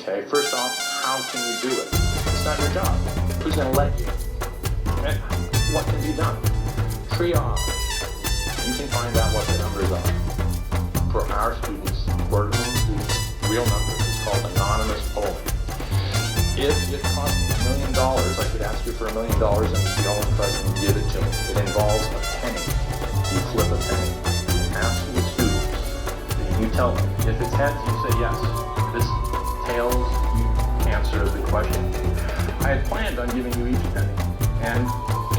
Okay, first off, how can you do it? It's not your job. Who's going to let you? And what can be done? Triage. You can find out what the numbers are. For our students, working students, real numbers. It's called anonymous polling. If it cost $1 million, I could ask you for $1 million and you'd be all impressed and give it to me. It involves a penny. You flip a penny. You ask the students. You tell them. If it's heads, you say yes. If it's tails, you answer the question. I had planned on giving you each penny and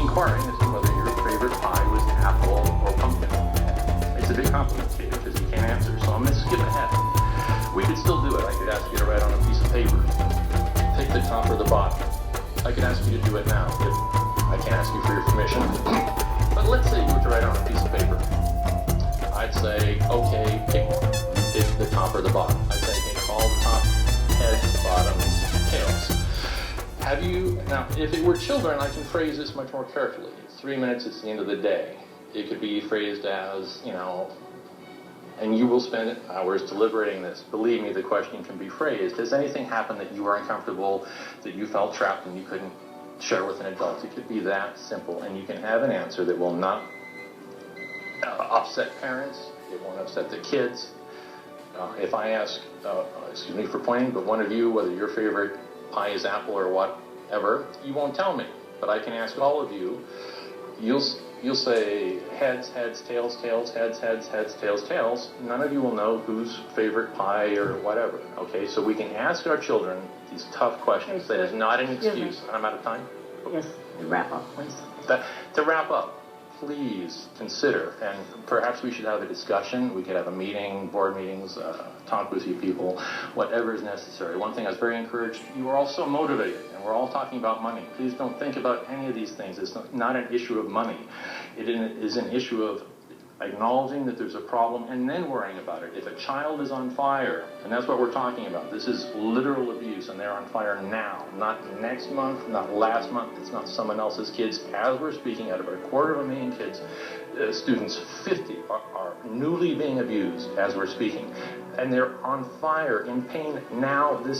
inquiring as to whether your favorite pie was apple or pumpkin. It's a bit complicated because you can't answer, so I'm going to skip ahead. We could still do it. I could ask you to write on a piece of paper. Pick the top or the bottom. I could ask you to do it now if I can't ask you for your permission. But let's say you were to write on a piece of paper. I'd say, okay, pick the top or the bottom. I'd say pick all the top, heads, bottoms, tails. Have you, now if it were children, I can phrase this much more carefully. It's 3 minutes, it's the end of the day. It could be phrased as, and you will spend hours deliberating this. Believe me, the question can be phrased. Has anything happened that you were uncomfortable, that you felt trapped and you couldn't share with an adult? It could be that simple, and you can have an answer that will not upset parents, it won't upset the kids. If I ask, excuse me for pointing, but one of you, whether your favorite pie is apple or whatever, you won't tell me. But I can ask all of you. You'll say heads, heads, tails, tails, heads, heads, heads, tails, tails. None of you will know whose favorite pie or whatever. Okay, so we can ask our children these tough questions. That is not an excuse. I'm out of time? Yes, wrap up, please. To wrap up, please consider, and perhaps we should have a discussion. We could have a meeting, board meetings, talk with you people, whatever is necessary. One thing I was very encouraged, you are all so motivated, and we're all talking about money. Please don't think about any of these things. It's not an issue of money. It is an issue of acknowledging that there's a problem and then worrying about it. If a child is on fire, and that's what we're talking about, this is literal abuse, and they're on fire now, not next month, not last month, it's not someone else's kids. As we're speaking, out of our 250,000 kids, students, 50 are newly being abused as we're speaking, and they're on fire, in pain now, this